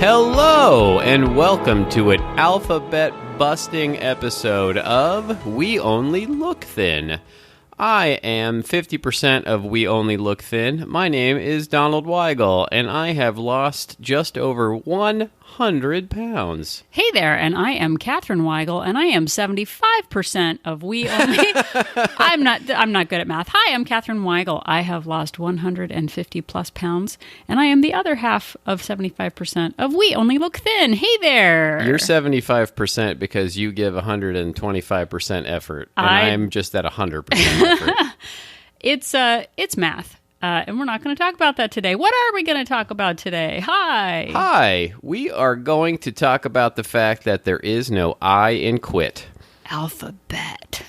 Hello, and welcome to an alphabet-busting episode of We Only Look Thin. I am 50% of We Only Look Thin. My name is Donald Weigel, and I have lost just over 100 pounds. Hey there, and I am Catherine Weigel, and I am 75% of We Only... I'm not good at math. Hi, I'm Catherine Weigel. I have lost 150 plus pounds, and I am the other half of 75% of We Only Look Thin. Hey there! You're 75% because you give 125% effort, and I'm just at 100% effort. It's math. And we're not going to talk about that today. What are we going to talk about today? Hi, we are going to talk about the fact that there is no I in quit. Alphabet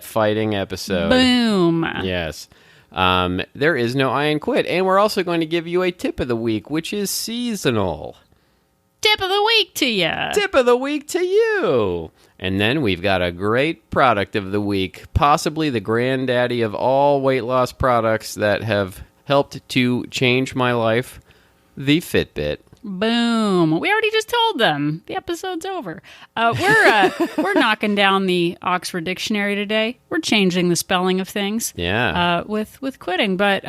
Fighting episode. Boom. Yes. There is no I in quit. And we're also going to give you a tip of the week, which is seasonal. Tip of the week to you. Tip of the week to you. And then we've got a great product of the week, possibly the granddaddy of all weight loss products that have helped to change my life, the Fitbit. Boom. We already just told them. The episode's over. We're knocking down the Oxford Dictionary today. We're changing the spelling of things. Yeah. With quitting. But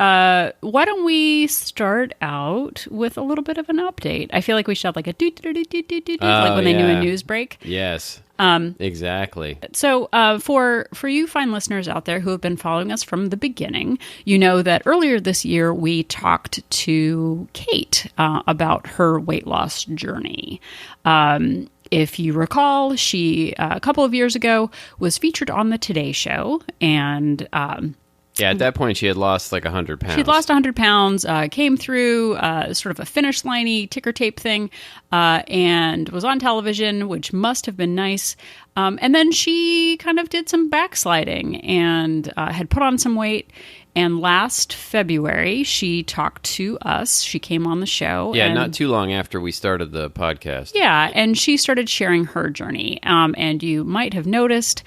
why don't we start out with a little bit of an update? I feel like we should have like a do-do-do-do-do-do-do, like when they do a news break. Yes. Exactly. So for you fine listeners out there who have been following us from the beginning, you know that earlier this year we talked to Kate about her weight loss journey. If you recall, she, a couple of years ago, was featured on the Today Show, and... yeah, at that point, she had lost like 100 pounds. She'd lost 100 pounds, came through sort of a finish line-y ticker tape thing, and was on television, which must have been nice. And then she kind of did some backsliding and had put on some weight. And last February, she talked to us. She came on the show. Yeah, not too long after we started the podcast. Yeah, and she started sharing her journey. And you might have noticed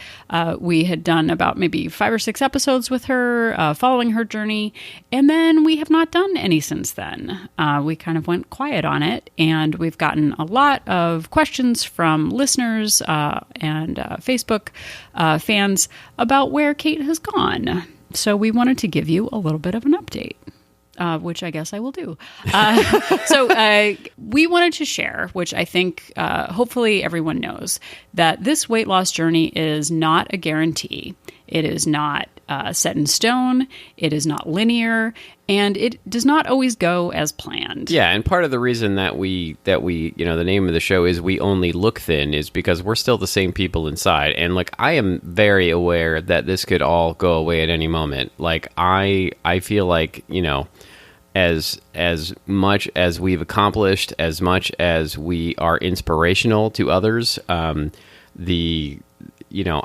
we had done about maybe 5 or 6 episodes with her, following her journey. And then we have not done any since then. We kind of went quiet on it. And we've gotten a lot of questions from listeners and Facebook fans about where Kate has gone. So we wanted to give you a little bit of an update, which I guess I will do. So we wanted to share, which I think hopefully everyone knows, that this weight loss journey is not a guarantee. It is not set in stone. It is not linear, and it does not always go as planned. Yeah, and part of the reason that we the name of the show is We Only Look Thin is because we're still the same people inside. And like, I am very aware that this could all go away at any moment. Like, I feel like, as much as we've accomplished, as much as we are inspirational to others,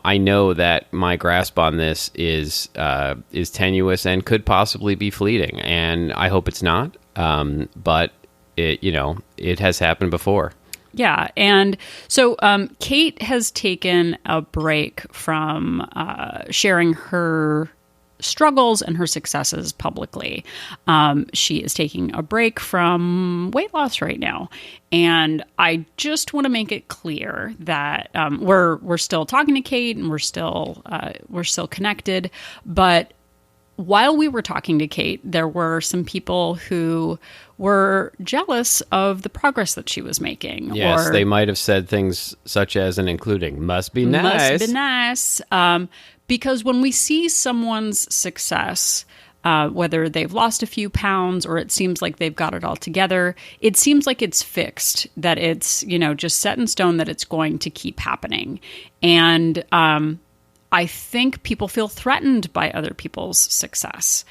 I know that my grasp on this is tenuous and could possibly be fleeting, and I hope it's not. But it has happened before. Yeah, and so Kate has taken a break from sharing her struggles and her successes publicly. She is taking a break from weight loss right now. And I just want to make it clear that we're still talking to Kate and we're still connected. But while we were talking to Kate, there were some people who were jealous of the progress that she was making. Yes, they might have said things such as and including, must be nice. Must be nice. Because when we see someone's success, whether they've lost a few pounds or it seems like they've got it all together, it seems like it's fixed, that it's, just set in stone, that it's going to keep happening. And I think people feel threatened by other people's success.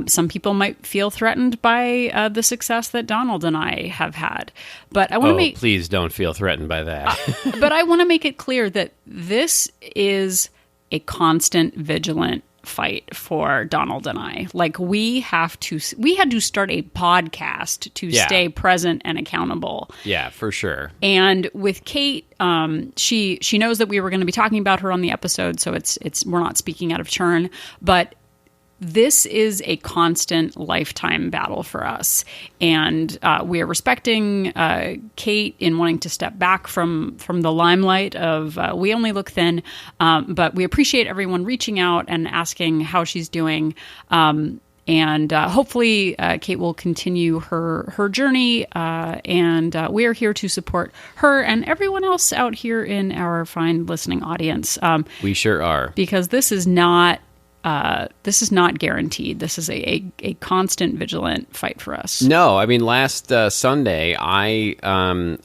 Some people might feel threatened by the success that Donald and I have had. But I want to please don't feel threatened by that. But I want to make it clear that this is a constant, vigilant fight for Donald and I. Like, we had to start a podcast to stay present and accountable. Yeah, for sure. And with Kate, she knows that we were going to be talking about her on the episode, so we're not speaking out of turn, but this is a constant lifetime battle for us. And we are respecting Kate in wanting to step back from the limelight of We Only Look Thin. But we appreciate everyone reaching out and asking how she's doing. And hopefully Kate will continue her journey. And we are here to support her and everyone else out here in our fine listening audience. We sure are. Because this is not guaranteed. This is a constant, vigilant fight for us. No, I mean, last Sunday, I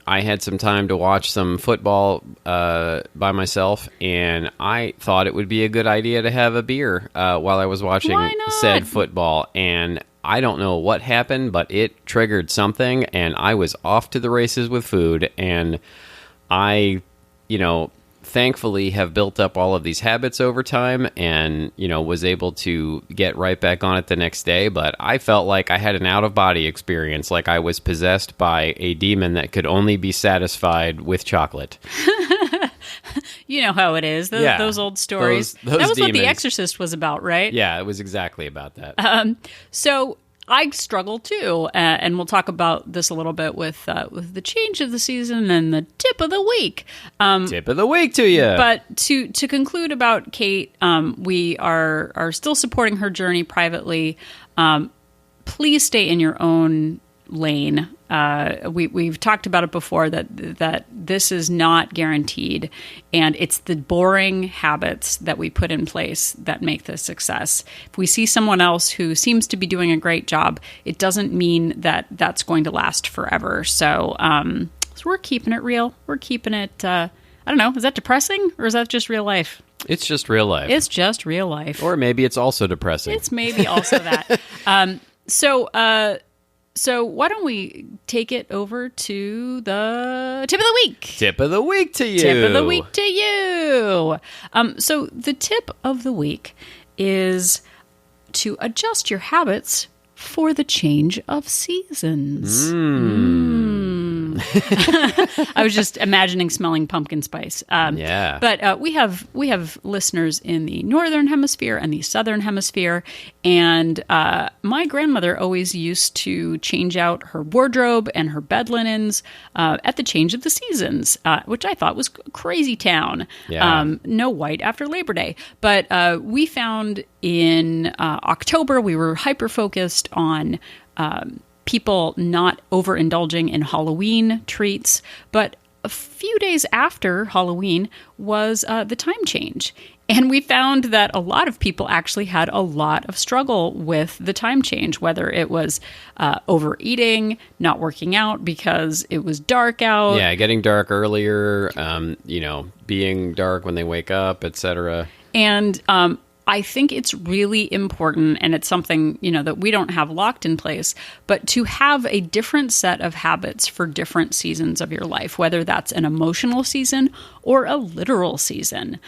had some time to watch some football by myself, and I thought it would be a good idea to have a beer while I was watching said football. And I don't know what happened, but it triggered something, and I was off to the races with food. And I, thankfully have built up all of these habits over time and, was able to get right back on it the next day. But I felt like I had an out-of-body experience, like I was possessed by a demon that could only be satisfied with chocolate. You know how it is. Those old stories. Those that was demons. What The Exorcist was about, right? Yeah, it was exactly about that. So I struggle too, and we'll talk about this a little bit with the change of the season and the tip of the week. Tip of the week to you. But to conclude about Kate, we are still supporting her journey privately. Please stay in your own lane. We've talked about it before that this is not guaranteed, and it's the boring habits that we put in place that make this success. If we see someone else who seems to be doing a great job, it doesn't mean that that's going to last forever. So we're keeping it real. We're keeping it. I don't know. Is that depressing or is that just real life? It's just real life. It's just real life. Or maybe it's also depressing. It's maybe also that. So why don't we take it over to the tip of the week? Tip of the week to you. Tip of the week to you. So the tip of the week is to adjust your habits for the change of seasons. I was just imagining smelling pumpkin spice. Yeah. But we have listeners in the northern hemisphere and the southern hemisphere, and my grandmother always used to change out her wardrobe and her bed linens at the change of the seasons, which I thought was crazy town. Yeah. No white after Labor Day, but we found in October we were hyper focused on people not overindulging in Halloween treats, but a few days after Halloween was the time change. And we found that a lot of people actually had a lot of struggle with the time change, whether it was overeating, not working out because it was dark out. Yeah, getting dark earlier, being dark when they wake up, etc. And I think it's really important, and it's something, that we don't have locked in place, but to have a different set of habits for different seasons of your life, whether that's an emotional season or a literal season.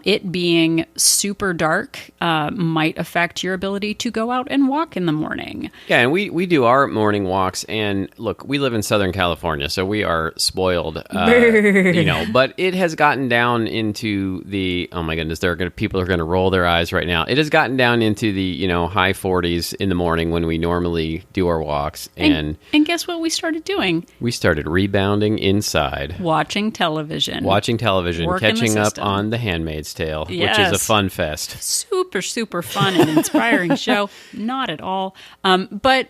It being super dark might affect your ability to go out and walk in the morning. Yeah, and we do our morning walks, and look, we live in Southern California, so we are spoiled, but it has gotten down into the, oh my goodness, people are going to roll their eyes right now. It has gotten down into the, high 40s in the morning when we normally do our walks. And guess what we started doing? We started rebounding inside. Watching television. Catching up on The Handmaid's Tale, yes. Which is a fun fest. Super, super fun and inspiring show. Not at all. But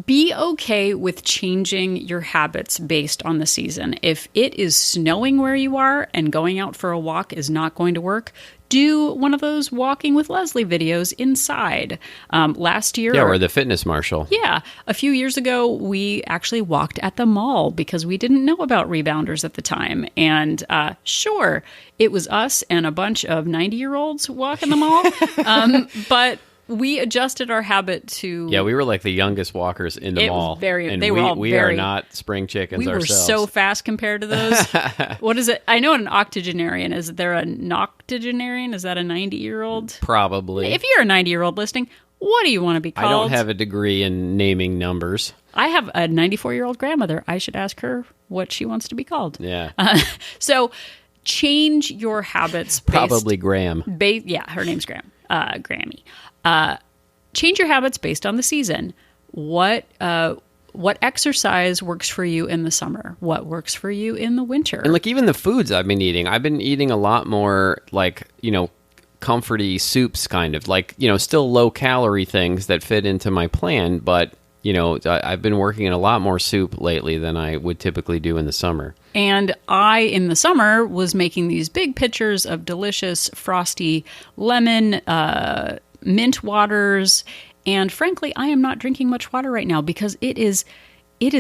be okay with changing your habits based on the season. If it is snowing where you are and going out for a walk is not going to work, do one of those Walking with Leslie videos inside. Last year... Yeah, or the Fitness Marshal. Yeah. A few years ago, we actually walked at the mall because we didn't know about rebounders at the time. And sure, it was us and a bunch of 90-year-olds walking the mall. But we adjusted our habit to... Yeah, we were like the youngest walkers in the mall. We are not spring chickens ourselves. We were so fast compared to those. What is it? I know an octogenarian. Is there a noctogenarian? Is that a 90-year-old? Probably. If you're a 90-year-old listening, what do you want to be called? I don't have a degree in naming numbers. I have a 94-year-old grandmother. I should ask her what she wants to be called. Yeah. So change your habits. Probably Graham. Yeah, her name's Graham. Grammy. Change your habits based on the season. What exercise works for you in the summer? What works for you in the winter? And like even the foods I've been eating a lot more like, comforty soups kind of like, still low calorie things that fit into my plan. But, I've been working in a lot more soup lately than I would typically do in the summer. And I, in the summer, was making these big pitchers of delicious, frosty lemon, mint waters. And frankly, I am not drinking much water right now because it is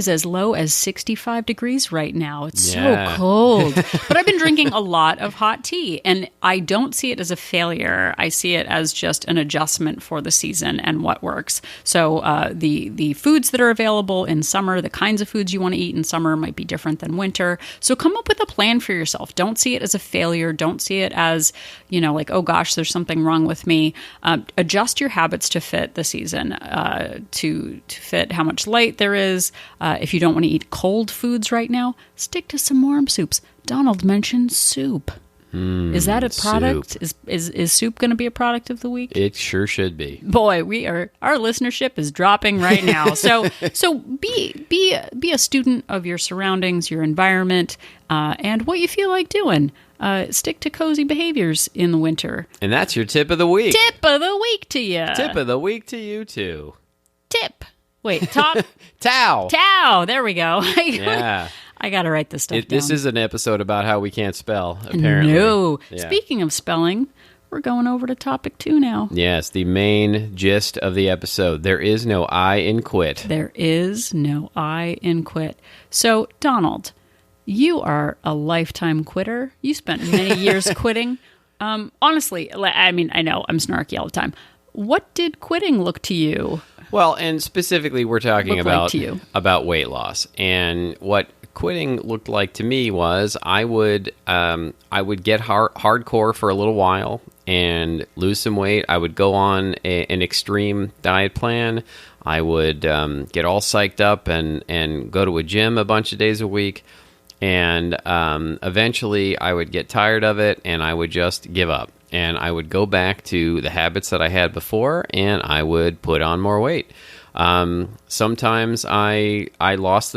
as low as 65 degrees right now. It's so cold. But I've been drinking a lot of hot tea, and I don't see it as a failure. I see it as just an adjustment for the season and what works. So the foods that are available in summer, the kinds of foods you want to eat in summer might be different than winter. So come up with a plan for yourself. Don't see it as a failure. Don't see it as, like, oh gosh, there's something wrong with me. Adjust your habits to fit the season, to fit how much light there is. If you don't want to eat cold foods right now, stick to some warm soups. Donald mentioned soup. Is that a product? Soup. Is soup going to be a product of the week? It sure should be. Boy, our listenership is dropping right now. So be a student of your surroundings, your environment, and what you feel like doing. Stick to cozy behaviors in the winter. And that's your tip of the week. Tip of the week to you. Tip of the week to you too. Tip. Wait, top. Tao. Tao. There we go. Yeah. I got to write this stuff down. This is an episode about how we can't spell, apparently. No. Yeah. Speaking of spelling, we're going over to topic 2 now. Yes, the main gist of the episode. There is no I in quit. There is no I in quit. So, Donald, you are a lifetime quitter. You spent many years quitting. Honestly, I mean, I know I'm snarky all the time. What did quitting look to you? Well, and specifically, we're talking Look like about weight loss, and what quitting looked like to me was I would get hardcore for a little while and lose some weight. I would go on an extreme diet plan. I would get all psyched up and go to a gym a bunch of days a week, and eventually I would get tired of it and I would just give up. And I would go back to the habits that I had before, and I would put on more weight. Sometimes I lost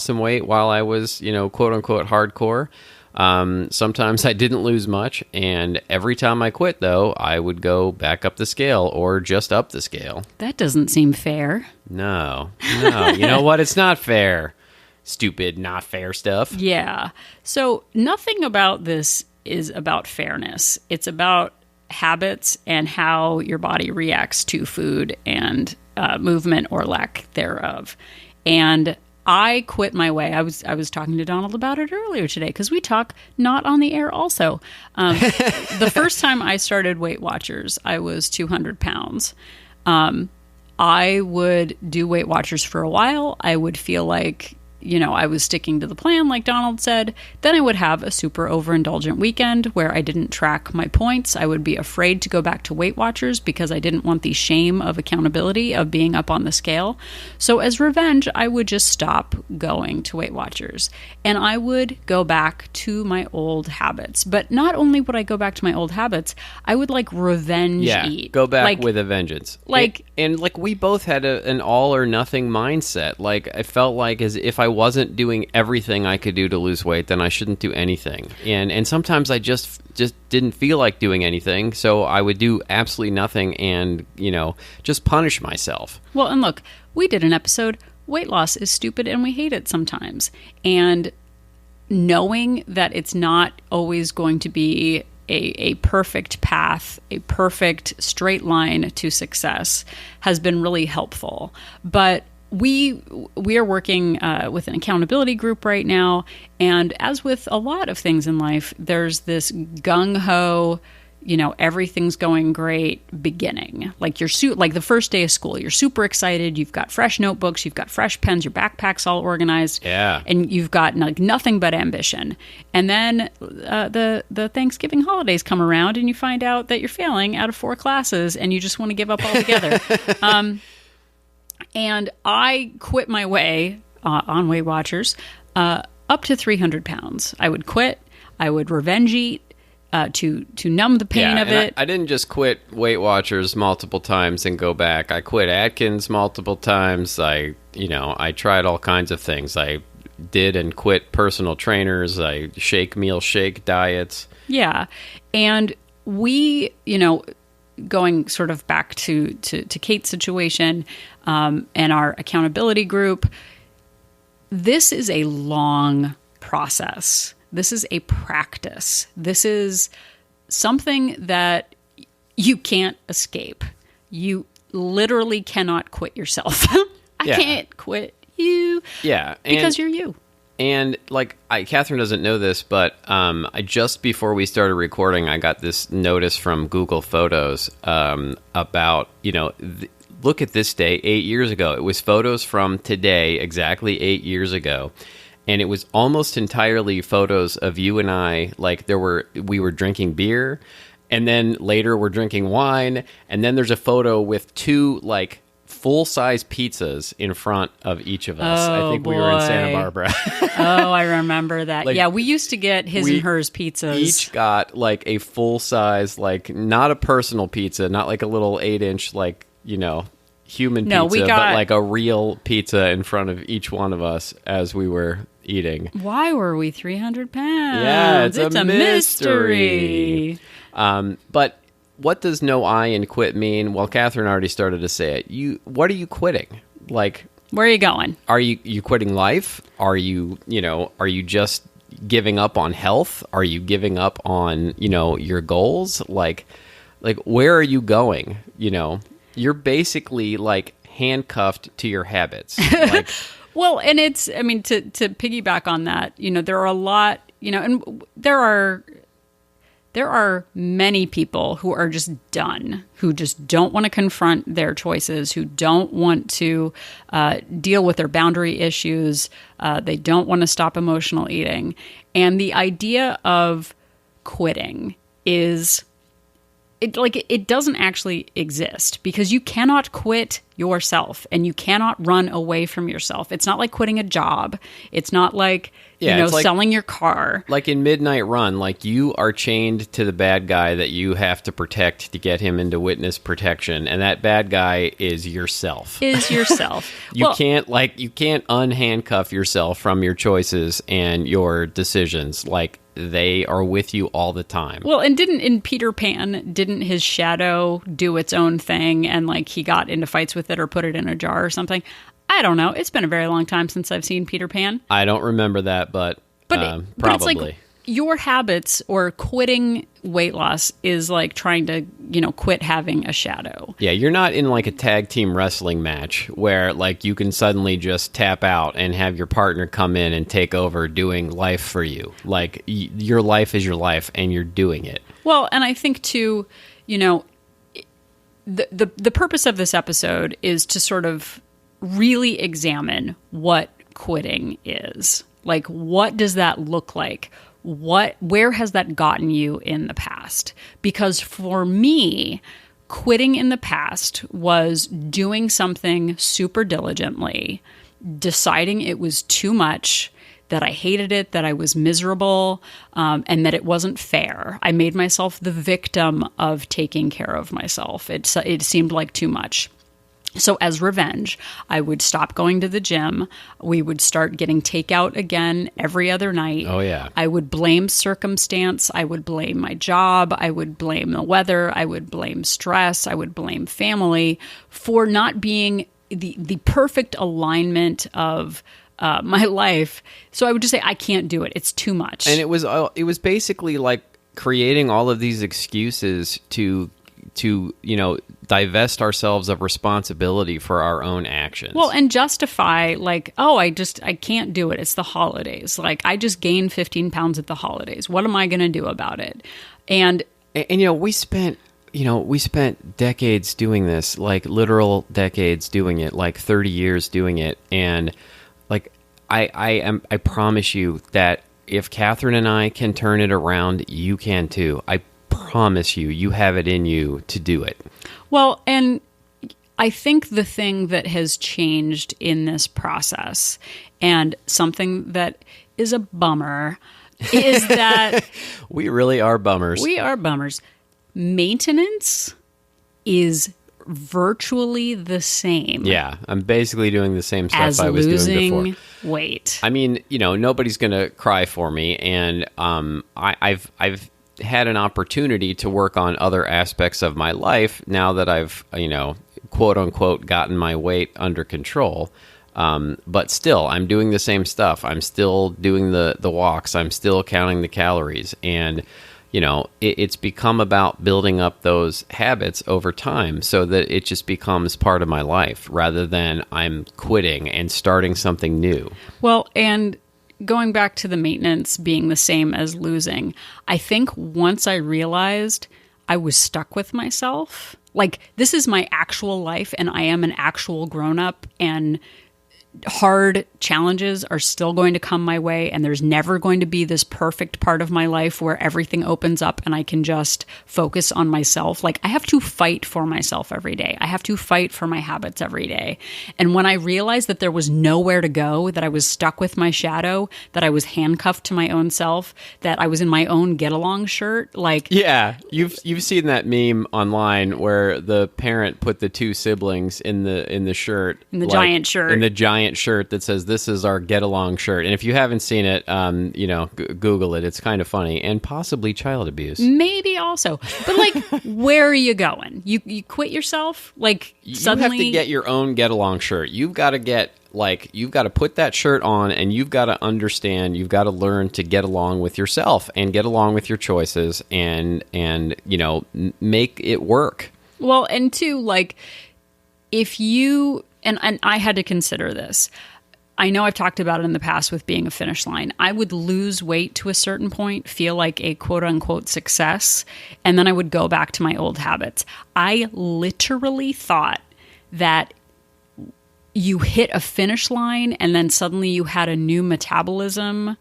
some weight while I was, quote unquote hardcore. Sometimes I didn't lose much, and every time I quit, though, I would go back up the scale or just up the scale. That doesn't seem fair. No. You know what? It's not fair. Stupid, not fair stuff. Yeah. So nothing about this is about fairness. It's about habits and how your body reacts to food and movement or lack thereof. And I quit my way. I was talking to Donald about it earlier today because we talk not on the air also. The first time I started Weight Watchers, I was 200 pounds. I would do Weight Watchers for a while. I would feel like I was sticking to the plan, like Donald said. Then I would have a super overindulgent weekend where I didn't track my points. I would be afraid to go back to Weight Watchers because I didn't want the shame of accountability of being up on the scale. So as revenge, I would just stop going to Weight Watchers and I would go back to my old habits. But not only would I go back to my old habits, I would revenge eat. Go back with a vengeance. And we both had an all or nothing mindset. I felt like as if I wasn't doing everything I could do to lose weight, then I shouldn't do anything. And sometimes I just didn't feel like doing anything, so I would do absolutely nothing and, just punish myself. Well, and look, we did an episode, weight loss is stupid and we hate it sometimes. And knowing that it's not always going to be a perfect path, a perfect straight line to success has been really helpful. But we are working with an accountability group right now, and as with a lot of things in life, there's this gung-ho, everything's going great beginning. Like the first day of school, you're super excited, you've got fresh notebooks, you've got fresh pens, your backpack's all organized, and you've got nothing but ambition. And then the Thanksgiving holidays come around, and you find out that you're failing out of 4 classes, and you just want to give up altogether. And I quit my way on Weight Watchers up to 300 pounds. I would quit. I would revenge eat. to numb the pain of it. I didn't just quit Weight Watchers multiple times and go back. I quit Atkins multiple times. I tried all kinds of things. I did and quit personal trainers. I shake diets. Yeah. And we, going sort of back to Kate's situation and our accountability group, this is a long process. This is a practice. This is something that you can't escape. You literally cannot quit yourself. I can't quit you. Yeah. Because you're you. And Catherine doesn't know this, but I just before we started recording, I got this notice from Google Photos about, look at this day 8 years ago. It was photos from today, exactly 8 years ago. And it was almost entirely photos of you and I. We were drinking beer, and then later we're drinking wine, and then there's a photo with two full-size pizzas in front of each of us. I think we were in Santa Barbara. Oh, I remember that. We used to get his and hers pizzas. Each got a full-size, not a personal pizza, not a little 8-inch, human pizza, but a real pizza in front of each one of us as we were eating. Why were we 300 pounds? Yeah, it's a mystery. But what does no I in quit mean? Well, Catherine already started to say it. What are you quitting? Where are you going? Are you quitting life? Are you just giving up on health? Are you giving up on, your goals? Where are you going? You're basically handcuffed to your habits. Well, and to piggyback on that, there are a lot, and there are many people who are just done, who just don't want to confront their choices, who don't want to deal with their boundary issues. They don't want to stop emotional eating. And the idea of quitting is... It doesn't actually exist, because you cannot quit yourself and you cannot run away from yourself. It's not like quitting a job. It's not like, selling your car. Like in Midnight Run, you are chained to the bad guy that you have to protect to get him into witness protection. And that bad guy is yourself. You can't unhandcuff yourself from your choices and your decisions. They are with you all the time. Well, and in Peter Pan, didn't his shadow do its own thing and he got into fights with it or put it in a jar or something? I don't know. It's been a very long time since I've seen Peter Pan. I don't remember that, but probably. It's your habits or quitting weight loss is trying to, quit having a shadow. Yeah, you're not in a tag team wrestling match where you can suddenly just tap out and have your partner come in and take over doing life for you. Your life is your life and you're doing it. Well, and I think too, the purpose of this episode is to sort of really examine what quitting is. What does that look like? Where has that gotten you in the past? Because for me, quitting in the past was doing something super diligently, deciding it was too much, that I hated it, that I was miserable, and that it wasn't fair. I made myself the victim of taking care of myself. It seemed like too much. So as revenge, I would stop going to the gym. We would start getting takeout again every other night. Oh, yeah. I would blame circumstance. I would blame my job. I would blame the weather. I would blame stress. I would blame family for not being the perfect alignment of my life. So I would just say, I can't do it. It's too much. And it was basically creating all of these excuses to divest ourselves of responsibility for our own actions. Well, and justify I can't do it. It's the holidays. I just gained 15 pounds at the holidays. What am I going to do about it? And we spent decades doing this, literal decades doing it, 30 years doing it. And I promise you that if Catherine and I can turn it around, you can too. I promise you have it in you to do it. Well, and I think the thing that has changed in this process, and something that is a bummer, is that We really are bummers. we are bummers. Maintenance is virtually the same Yeah, I'm basically doing the same stuff as I was doing losing before. weight. I mean, nobody's going to cry for me, and I've had an opportunity to work on other aspects of my life now that I've quote unquote gotten my weight under control. But still, I'm doing the same stuff. I'm still doing the walks. I'm still counting the calories, and it's become about building up those habits over time so that it just becomes part of my life rather than I'm quitting and starting something new. Well, and going back to the maintenance being the same as losing, I think once I realized I was stuck with myself, like this is my actual life and I am an actual grown-up, and hard challenges are still going to come my way, and there's never going to be this perfect part of my life where everything opens up and I can just focus on myself. Like I have to fight for myself every day. I have to fight for my habits every day. And when I realized that there was nowhere to go, that I was stuck with my shadow, that I was handcuffed to my own self, that I was in my own get along shirt, like Yeah, you've seen that meme online where the parent put the two siblings in the shirt, in the giant shirt. in the giant shirt that says "This is our get along shirt." And if you haven't seen it, Google it. It's kind of funny and possibly child abuse. maybe also, but like, where are you going? You quit yourself? Like suddenly You have to get your own get along shirt. You've got to put that shirt on, and you've got to understand. You've got to learn to get along with yourself and get along with your choices, and make it work. Well, and two, like, if you, and I had to consider this. I know I've talked about it in the past with being a finish line. I would lose weight to a certain point, feel like a quote unquote success, and then I would go back to my old habits. I literally thought that you hit a finish line and then suddenly you had a new metabolism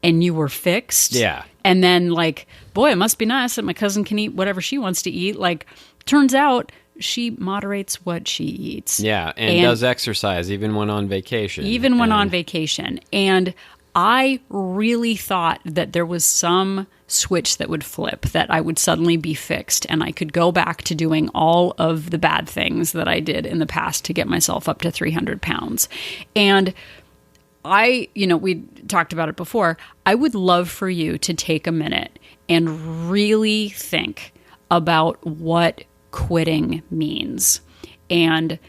and you were fixed. Yeah. And then, like, boy, it must be nice that my cousin can eat whatever she wants to eat. Like, turns out she moderates what she eats. Yeah, and does exercise even when on vacation. Even when on vacation. And I really thought that there was some switch that would flip, that I would suddenly be fixed and I could go back to doing all of the bad things that I did in the past to get myself up to 300 pounds. And we talked about it before. I would love for you to take a minute and really think about what quitting means and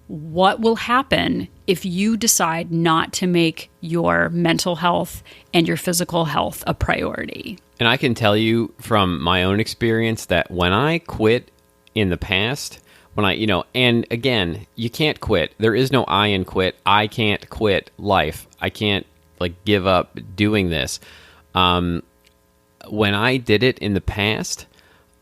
what will happen if you decide not to make your mental health and your physical health a priority. And I can tell you from my own experience that when I quit in the past, and again, you can't quit. There is no I in quit. I can't quit life. I can't give up doing this. When I did it in the past,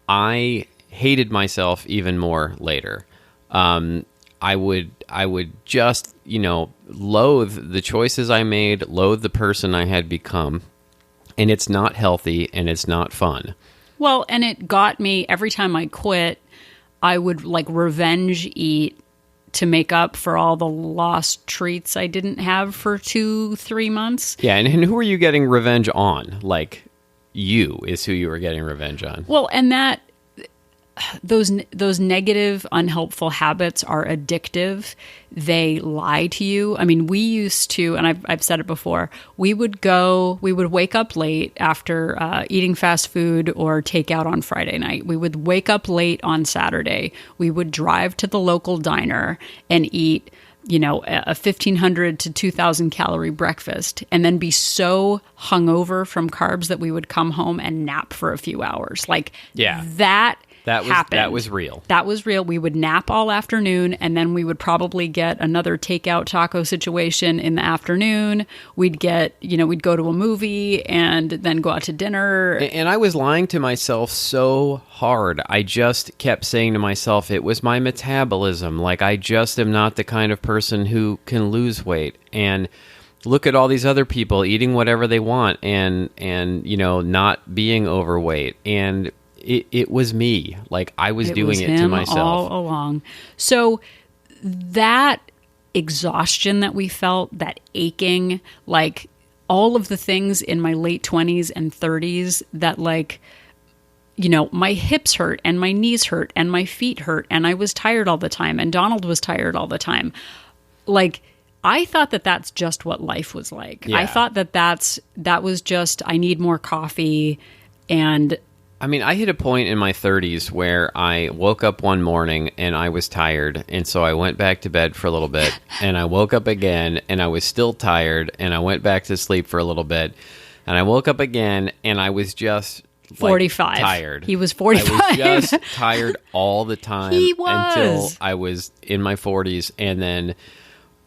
I hated myself even more later. I would just, loathe the choices I made, loathe the person I had become, and it's not healthy and it's not fun. Well, and it got me every time I quit, I would revenge eat to make up for all the lost treats I didn't have for 2-3 months. Yeah, and who are you getting revenge on? You is who you were getting revenge on. Well, and those negative, unhelpful habits are addictive. They lie to you. I mean, we used to, and I've said it before, we would wake up late after eating fast food or takeout on Friday night. We would wake up late on Saturday. We would drive to the local diner and eat a 1,500 to 2,000 calorie breakfast, and then be so hungover from carbs that we would come home and nap for a few hours. That was real. That was real. We would nap all afternoon, and then we would probably get another takeout taco situation in the afternoon. We'd we'd go to a movie and then go out to dinner. And I was lying to myself so hard. I just kept saying to myself, it was my metabolism. I just am not the kind of person who can lose weight. And look at all these other people eating whatever they want and not being overweight. And it was me. I was doing it to myself all along. So that exhaustion that we felt, that aching, all of the things in my late 20s and 30s that like, you know, my hips hurt and my knees hurt and my feet hurt and I was tired all the time and Donald was tired all the time. Like, I thought that that's just what life was like. Yeah. I thought that that was just, I need more coffee. And I mean, I hit a point in my 30s where I woke up one morning and I was tired. And so I went back to bed for a little bit and I woke up again and I was still tired and I went back to sleep for a little bit and I woke up again and I was just 45. Tired. He was 45. I was just tired all the time He was. until I was in my 40s and then,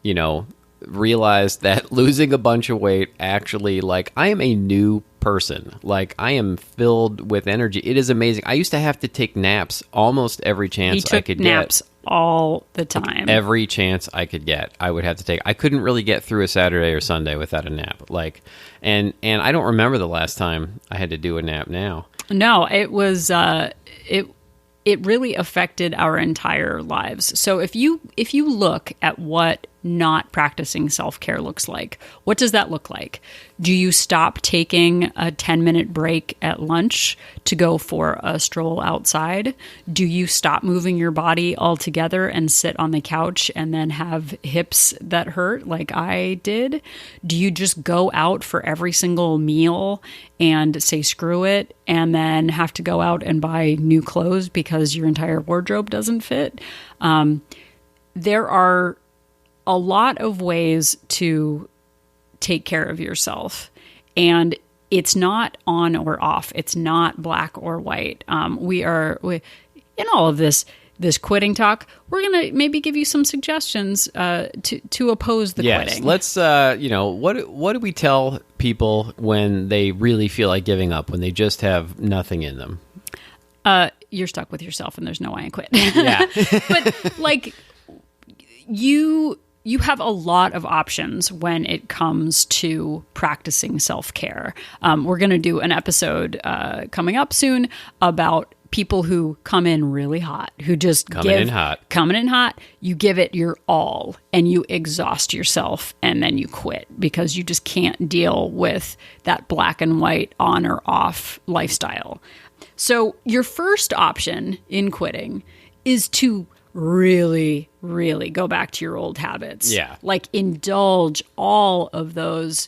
you know, realized that losing a bunch of weight actually, like, I am a new person. Like, I am filled with energy. It is amazing. I used to have to take naps almost every chance I could naps get. all the time. Every chance I could get, I would have to take. I couldn't really get through a Saturday or Sunday without a nap. Like, and I don't remember the last time I had to do a nap now. No, it was it really affected our entire lives. So if you look at what not practicing self-care looks like, what does that look like? Do you stop taking a 10-minute break at lunch to go for a stroll outside? Do you stop moving your body altogether and sit on the couch and then have hips that hurt like I did? Do you just go out for every single meal and say screw it and then have to go out and buy new clothes because your entire wardrobe doesn't fit? There are a lot of ways to take care of yourself, and it's not on or off. It's not black or white. We in all of this quitting talk, we're going to maybe give you some suggestions to oppose the quitting. Let's what do we tell people when they really feel like giving up, when they just have nothing in them? You're stuck with yourself and there's no way I quit. Yeah. But like you have a lot of options when it comes to practicing self-care. We're going to do an episode coming up soon about people who come in really hot, who just coming in hot. You give it your all and you exhaust yourself and then you quit because you just can't deal with that black and white on or off lifestyle. So your first option in quitting is to really, really go back to your old habits. Yeah. Like indulge all of those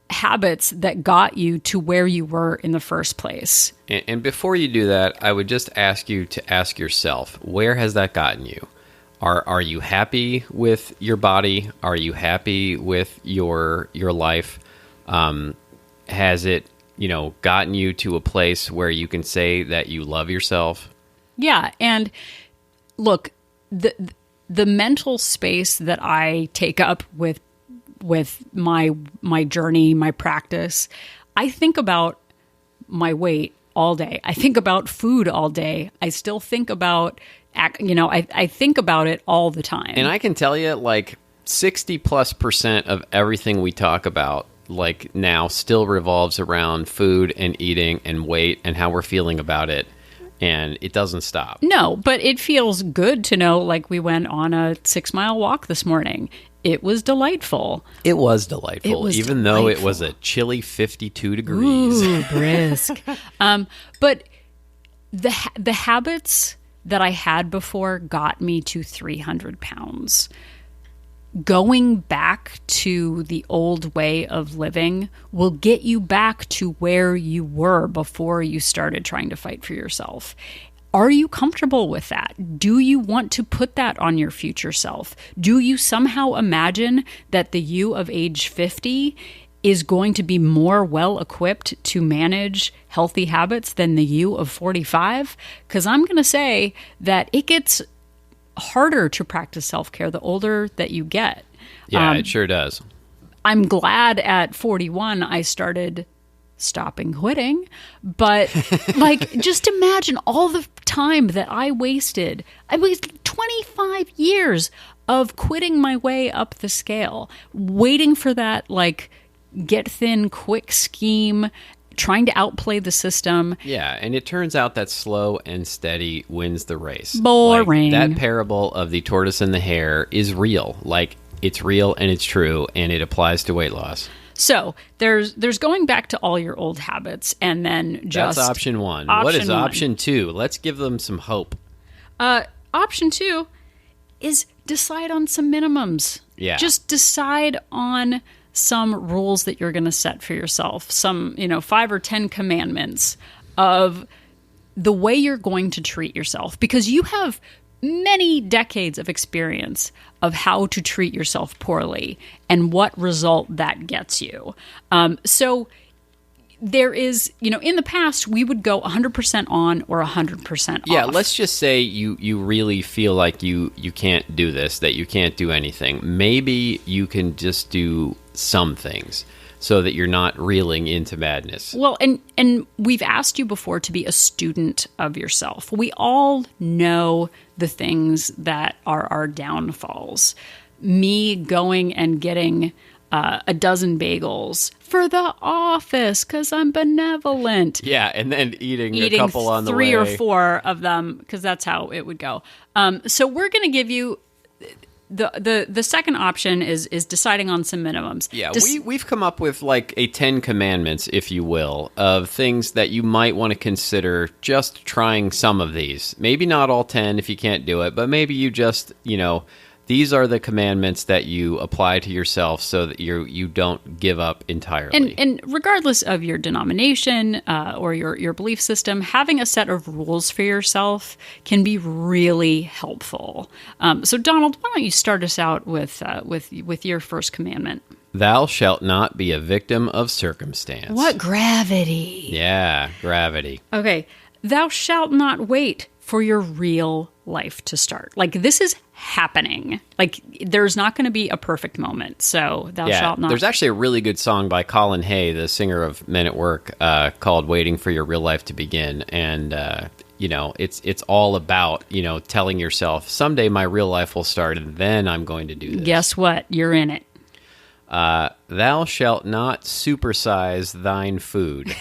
habits that got you to where you were in the first place. And before you do that, I would just ask you to ask yourself, where has that gotten you? Are you happy with your body? Are you happy with your life? Has it, gotten you to a place where you can say that you love yourself? Yeah, and look, the mental space that I take up with my journey, my practice, I think about my weight all day. I think about food all day. I still think about, I think about it all the time. And I can tell you, like 60+% of everything we talk about, like now, still revolves around food and eating and weight and how we're feeling about it. And it doesn't stop. No, but it feels good to know, like we went on a 6-mile walk this morning. It was delightful. It was delightful, though it was a chilly 52 degrees. Ooh, brisk. But the habits that I had before got me to 300 pounds. Going back to the old way of living will get you back to where you were before you started trying to fight for yourself. Are you comfortable with that? Do you want to put that on your future self? Do you somehow imagine that the you of age 50 is going to be more well equipped to manage healthy habits than the you of 45? Because I'm going to say that it gets harder to practice self-care the older that you get. Yeah, it sure does. I'm glad at 41 I started stopping quitting, but like just imagine all the time that I wasted 25 years of quitting my way up the scale, waiting for that like get thin quick scheme, trying to outplay the system. Yeah, and it turns out that slow and steady wins the race. Boring. Like, that parable of the tortoise and the hare is real. Like, it's real and it's true, and it applies to weight loss. So there's going back to all your old habits, and then just That's option one. What is option two? Let's give them some hope. Option two is decide on some minimums. Yeah. Just decide on some rules that you're going to set for yourself. Some, 5 or 10 commandments of the way you're going to treat yourself, because you have many decades of experience of how to treat yourself poorly and what result that gets you. So there is, in the past, we would go 100% on or 100% off. Yeah, let's just say you really feel like you can't do this, that you can't do anything. Maybe you can just do some things so that you're not reeling into madness. Well, and we've asked you before to be a student of yourself. We all know the things that are our downfalls. Me going and getting a dozen bagels for the office because I'm benevolent. Yeah, and then eating a couple on the way. 3 or 4 of them because that's how it would go. So we're going to give you the second option is deciding on some minimums. Yeah, we've come up with like a 10 commandments, if you will, of things that you might want to consider just trying some of these. Maybe not all 10 if you can't do it, but maybe you just, these are the commandments that you apply to yourself so that you don't give up entirely. And regardless of your denomination or your belief system, having a set of rules for yourself can be really helpful. So, Donald, why don't you start us out with your first commandment? Thou shalt not be a victim of circumstance. What gravity? Yeah, gravity. Okay. Thou shalt not wait for your real life to start. Like, this is happening. Like, there's not going to be a perfect moment. So thou shalt not. There's actually a really good song by Colin Hay, the singer of Men at Work, called Waiting for Your Real Life to Begin. And, it's all about, telling yourself, someday my real life will start and then I'm going to do this. Guess what? You're in it. Thou shalt not supersize thine food.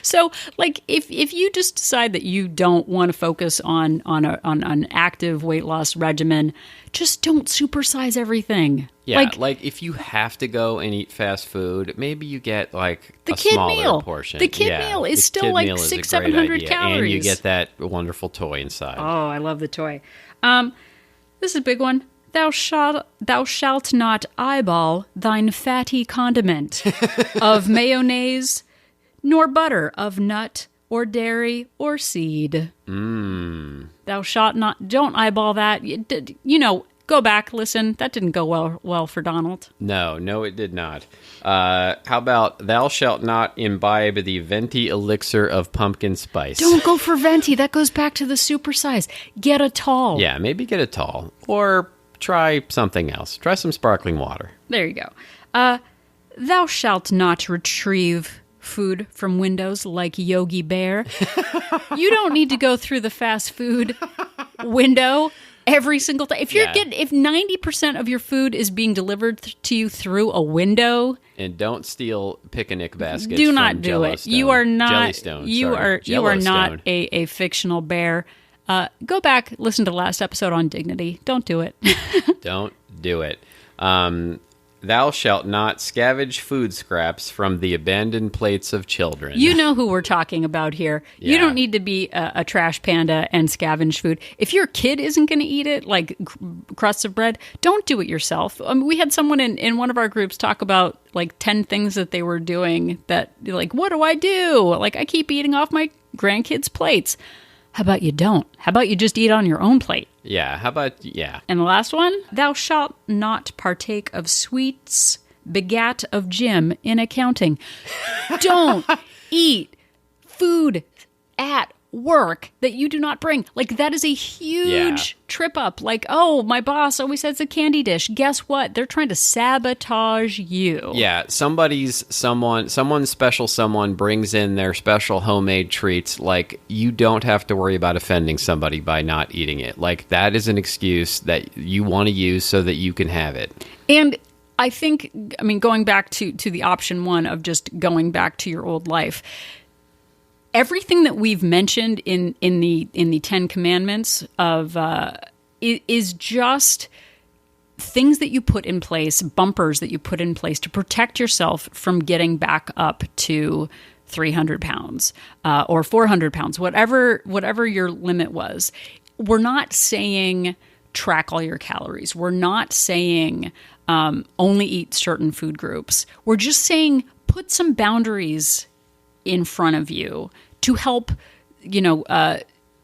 So, like, if you just decide that you don't want to focus on an active weight loss regimen, just don't supersize everything. Yeah, like if you have to go and eat fast food, maybe you get like a smaller portion. The kid meal is still like 600-700 calories, and you get that wonderful toy inside. Oh, I love the toy. This is a big one. Thou shalt not eyeball thine fatty condiment of mayonnaise, nor butter of nut or dairy or seed. Thou shalt not. Don't eyeball that. Go back, listen. That didn't go well for Donald. No, it did not. How about thou shalt not imbibe the venti elixir of pumpkin spice? Don't go for venti. That goes back to the supersize. Get a tall. Yeah, maybe get a tall. Or try something else. Try some sparkling water. There you go. Thou shalt not retrieve food from windows like Yogi Bear. You don't need to go through the fast food window every single time. If if 90% of your food is being delivered to you through a window, and don't steal picnic baskets. Do not do it. You are not. Jellystone. You are not a fictional bear. Go back, listen to the last episode on dignity. Don't do it. Don't do it. Thou shalt not scavenge food scraps from the abandoned plates of children. You know who we're talking about here. Yeah. You don't need to be a trash panda and scavenge food. If your kid isn't going to eat it, like crusts of bread, don't do it yourself. We had someone in one of our groups talk about like 10 things that they were doing that, like, what do I do? Like, I keep eating off my grandkids' plates. How about you don't? How about you just eat on your own plate? Yeah, how about, yeah. And the last one, thou shalt not partake of sweets begat of Jim in accounting. Don't eat food at work that you do not bring. Like, that is a huge trip up. Like, oh, my boss always says a candy dish. Guess what? They're trying to sabotage you. Yeah, someone's special someone brings in their special homemade treats. Like, you don't have to worry about offending somebody by not eating it. Like, that is an excuse that you want to use so that you can have it. And I think, going back to the option one of just going back to your old life, everything that we've mentioned in the 10 Commandments of is just things that you put in place, bumpers that you put in place to protect yourself from getting back up to 300 pounds or 400 pounds, whatever your limit was. We're not saying track all your calories. We're not saying only eat certain food groups. We're just saying put some boundaries in front of you to help,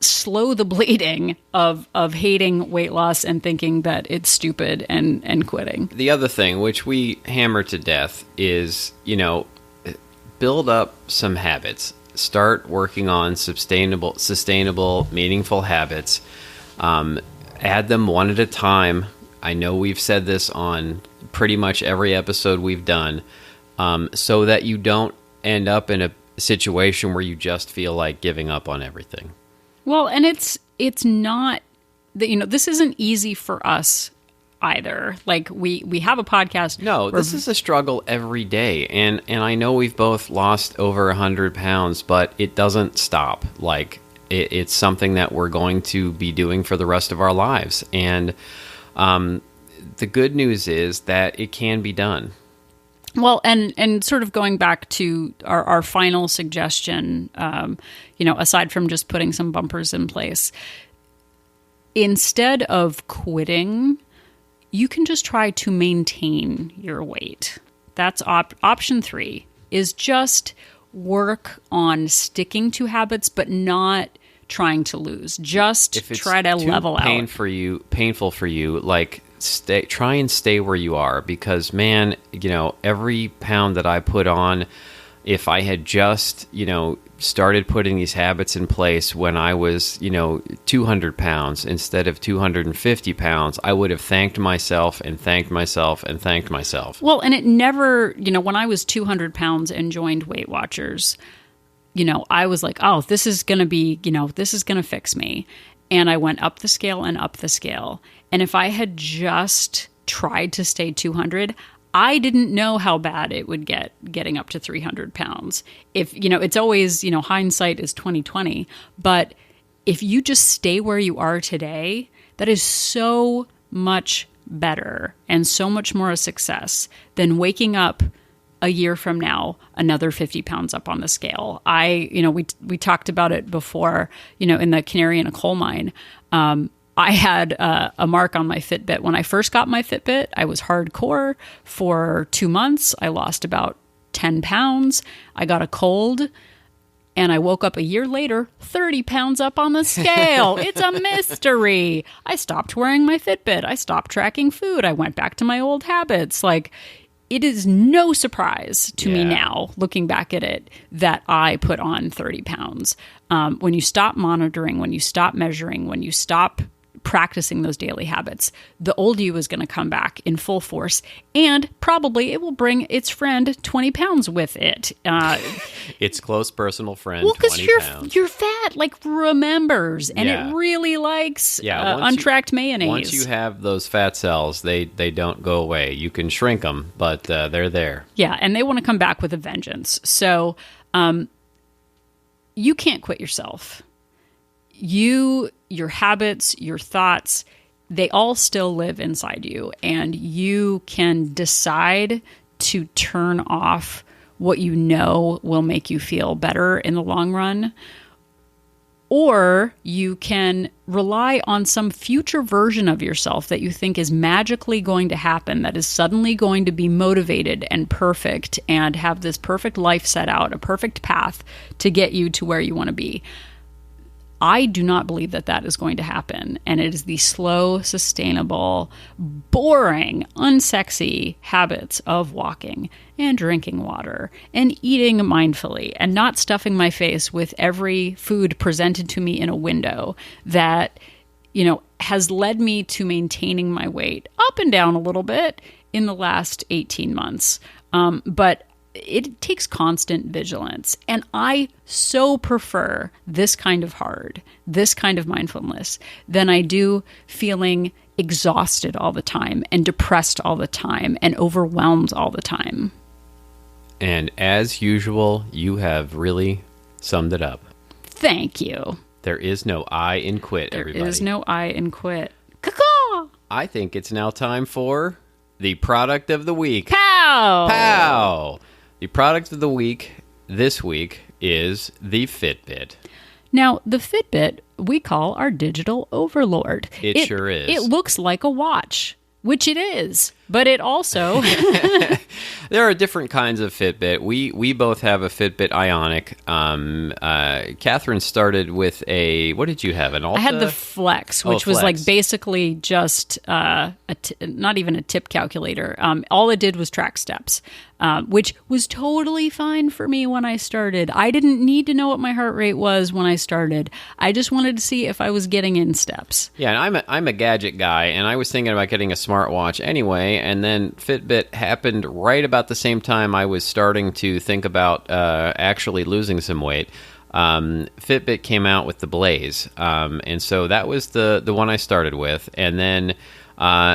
slow the bleeding of hating weight loss and thinking that it's stupid and quitting. The other thing, which we hammer to death, is, build up some habits. Start working on sustainable, meaningful habits. Add them one at a time. I know we've said this on pretty much every episode we've done, so that you don't end up in a situation where you just feel like giving up on everything. Well, and it's not that, this isn't easy for us either. Like we have a podcast. No, this is a struggle every day. And I know we've both lost over 100 pounds, but it doesn't stop. Like it's something that we're going to be doing for the rest of our lives. And the good news is that it can be done. Well, and sort of going back to our final suggestion, aside from just putting some bumpers in place, instead of quitting, you can just try to maintain your weight. That's option 3, is just work on sticking to habits, but not trying to lose. Just try to level out. Painful for you, like try and stay where you are, because man, every pound that I put on, if I had just, started putting these habits in place when I was, 200 pounds instead of 250 pounds, I would have thanked myself and thanked myself and thanked myself. Well, and it never, when I was 200 pounds and joined Weight Watchers, I was like, oh, this is going to be, this is going to fix me. And I went up the scale and up the scale. And if I had just tried to stay 200, I didn't know how bad it would get getting up to 300 pounds. If, it's always, hindsight is 20/20. But if you just stay where you are today, that is so much better and so much more a success than waking up a year from now, another 50 pounds up on the scale. We talked about it before, in the Canary in a Coal Mine. I had a mark on my Fitbit. When I first got my Fitbit, I was hardcore for 2 months. I lost about 10 pounds. I got a cold, and I woke up a year later, 30 pounds up on the scale. It's a mystery. I stopped wearing my Fitbit. I stopped tracking food. I went back to my old habits. Like, it is no surprise to me now, looking back at it, that I put on 30 pounds. When you stop monitoring, when you stop measuring, when you stop practicing those daily habits, the old you is going to come back in full force, and probably it will bring its friend 20 pounds with it. Its close personal friend, well, 20 pounds. Your fat remembers, and it really likes untracked mayonnaise. Once you have those fat cells, they don't go away. You can shrink them, but they're there. Yeah, and they want to come back with a vengeance. So you can't quit yourself. Your habits, your thoughts, they all still live inside you, and you can decide to turn off what you know will make you feel better in the long run, or you can rely on some future version of yourself that you think is magically going to happen, that is suddenly going to be motivated and perfect and have this perfect life set out, a perfect path to get you to where you want to be. I do not believe that is going to happen. And it is the slow, sustainable, boring, unsexy habits of walking and drinking water and eating mindfully and not stuffing my face with every food presented to me in a window that, has led me to maintaining my weight up and down a little bit in the last 18 months. But it takes constant vigilance. And I so prefer this kind of hard, this kind of mindfulness, than I do feeling exhausted all the time and depressed all the time and overwhelmed all the time. And as usual, you have really summed it up. Thank you. There is no I in quit, everybody. There is no I in quit. Caw-caw! I think it's now time for the product of the week. Pow! Pow! The product of the week this week is the Fitbit. Now, the Fitbit we call our digital overlord. It sure is. It looks like a watch, which it is, but it also... There are different kinds of Fitbit. We both have a Fitbit Ionic. Catherine started with a... What did you have? An Alta? I had the Flex, which was like basically just not even a tip calculator. All it did was track steps, which was totally fine for me when I started. I didn't need to know what my heart rate was when I started. I just wanted to see if I was getting in steps. Yeah, and I'm a gadget guy, and I was thinking about getting a smartwatch anyway, and then Fitbit happened right about the same time I was starting to think about actually losing some weight. Fitbit came out with the Blaze, and so that was the one I started with, and then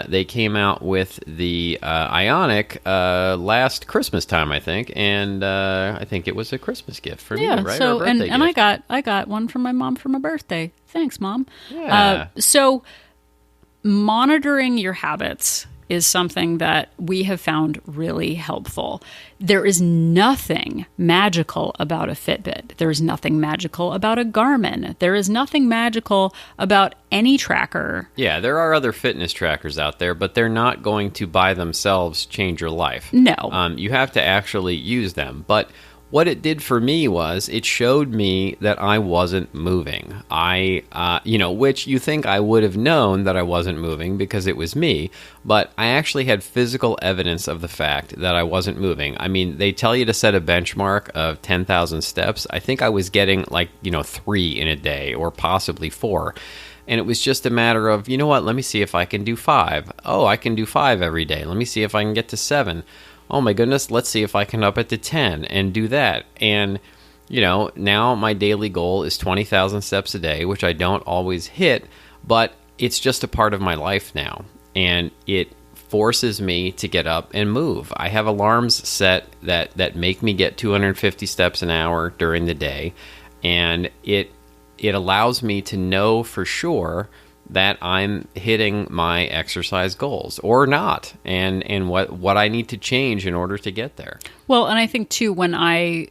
they came out with the Ionic last Christmas time, I think, and I think it was a Christmas gift for me, right? So or a birthday and gift. I got one from my mom for my birthday. Thanks, Mom. Yeah. So monitoring your habits is something that we have found really helpful. There is nothing magical about a Fitbit. There is nothing magical about a Garmin. There is nothing magical about any tracker. Yeah, there are other fitness trackers out there, but they're not going to by themselves change your life. No. You have to actually use them. But what it did for me was it showed me that I wasn't moving. Which you think I would have known that I wasn't moving because it was me, but I actually had physical evidence of the fact that I wasn't moving. I mean, they tell you to set a benchmark of 10,000 steps. I think I was getting 3 in a day or possibly 4. And it was just a matter of, you know what, let me see if I can do 5. Oh, I can do 5 every day. Let me see if I can get to 7. Oh my goodness, let's see if I can up it to 10 and do that. And, now my daily goal is 20,000 steps a day, which I don't always hit, but it's just a part of my life now. And it forces me to get up and move. I have alarms set that make me get 250 steps an hour during the day. And it allows me to know for sure that I'm hitting my exercise goals or not, and what I need to change in order to get there. Well, and I think too, when I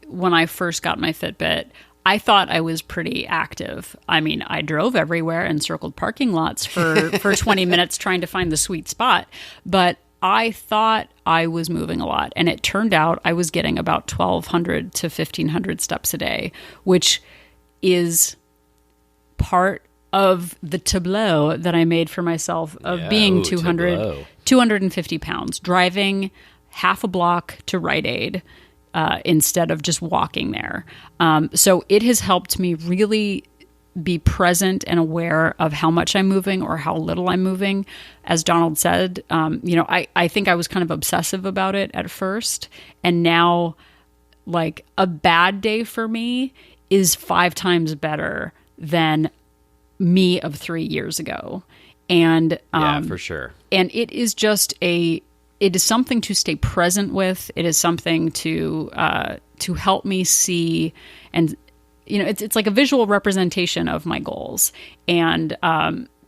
first got my Fitbit, I thought I was pretty active. I mean, I drove everywhere and circled parking lots for 20 minutes trying to find the sweet spot, but I thought I was moving a lot, and it turned out I was getting about 1,200 to 1,500 steps a day, which is part of the tableau that I made for myself of being 250 pounds, driving half a block to Rite Aid instead of just walking there. So it has helped me really be present and aware of how much I'm moving or how little I'm moving. As Donald said, I think I was kind of obsessive about it at first. And now, like, a bad day for me is 5 times better than me of 3 years ago. And yeah, for sure. And it is just it is something to stay present with. It is something to help me see, and it's like a visual representation of my goals. And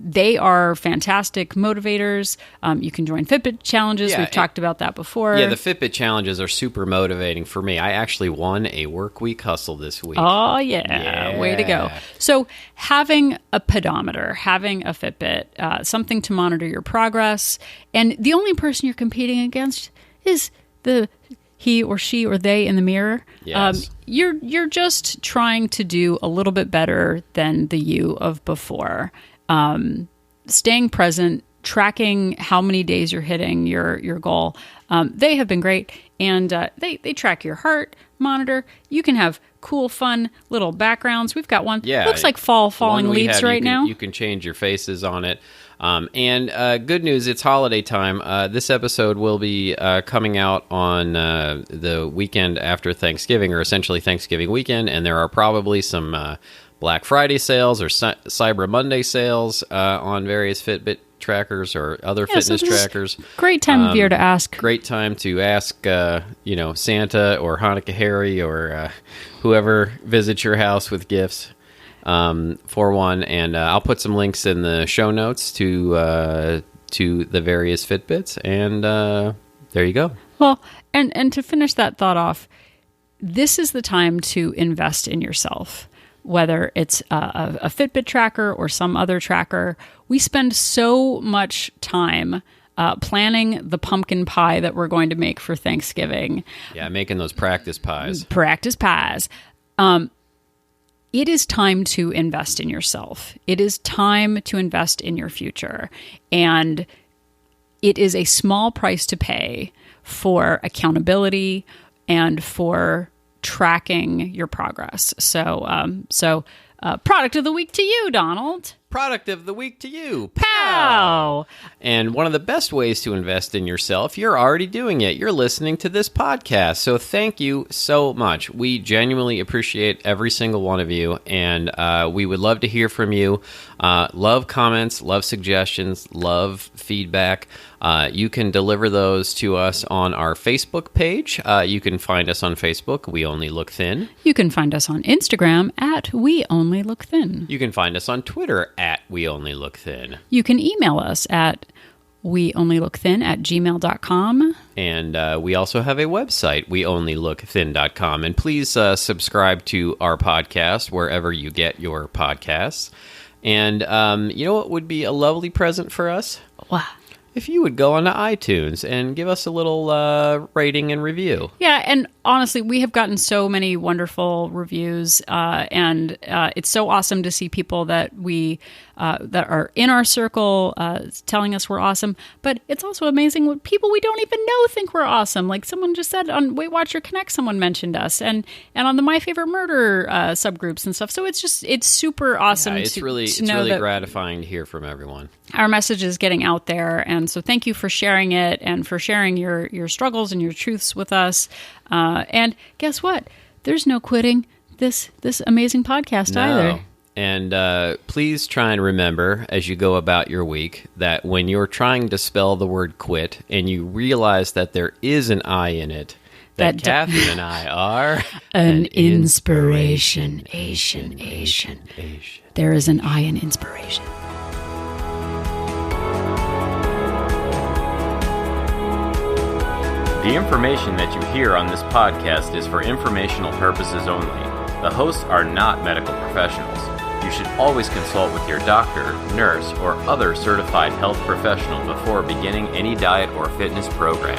they are fantastic motivators. You can join Fitbit challenges. We've talked about that before. Yeah, the Fitbit challenges are super motivating for me. I actually won a work week hustle this week. Oh, yeah. Way to go. So having a pedometer, having a Fitbit, something to monitor your progress, and the only person you're competing against is the he or she or they in the mirror. Yes. You're just trying to do a little bit better than the you of before. Staying present, tracking how many days you're hitting your goal. They have been great, and they track your heart monitor. You can have cool, fun little backgrounds. We've got one. Yeah, looks like falling leaves right now. You can change your faces on it. And good news, it's holiday time. This episode will be coming out on the weekend after Thanksgiving, or essentially Thanksgiving weekend, and there are probably some Black Friday sales or Cyber Monday sales on various Fitbit trackers or other fitness trackers. Great time of year to ask. Great time to ask, Santa or Hanukkah Harry or whoever visits your house with gifts for one. And I'll put some links in the show notes to to the various Fitbits, and there you go. Well, and to finish that thought off, this is the time to invest in yourself, whether it's a Fitbit tracker or some other tracker. We spend so much time planning the pumpkin pie that we're going to make for Thanksgiving. Yeah, making those practice pies. It is time to invest in yourself. It is time to invest in your future. And it is a small price to pay for accountability and for tracking your progress. So, product of the week to you, Donald. Product of the week to you. Pow! And one of the best ways to invest in yourself, you're already doing it. You're listening to this podcast. So thank you so much. We genuinely appreciate every single one of you. And we would love to hear from you. Love comments, love suggestions, love feedback. You can deliver those to us on our Facebook page. You can find us on Facebook, We Only Look Thin. You can find us on Instagram at We Only Look Thin. You can find us on Twitter at We Only Look Thin. You can email us at weonlylookthin@gmail.com. And we also have a website, weonlylookthin.com. And please subscribe to our podcast wherever you get your podcasts. And you know what would be a lovely present for us? Wow. If you would go onto iTunes and give us a little rating and review. Yeah, and honestly, we have gotten so many wonderful reviews, and it's so awesome to see people that that are in our circle telling us we're awesome. But it's also amazing when people we don't even know think we're awesome. Like someone just said on Weight Watcher Connect, someone mentioned us, and on the My Favorite Murder subgroups and stuff. So it's super awesome. Yeah, it's really gratifying to hear from everyone. Our message is getting out there, and so thank you for sharing it and for sharing your struggles and your truths with us. And guess what? There's no quitting this amazing podcast either. And please try and remember as you go about your week that when you're trying to spell the word quit and you realize that there is an I in it, that Catherine and I are an inspiration. There is an I in inspiration. The information that you hear on this podcast is for informational purposes only. The hosts are not medical professionals. You should always consult with your doctor, nurse, or other certified health professional before beginning any diet or fitness program.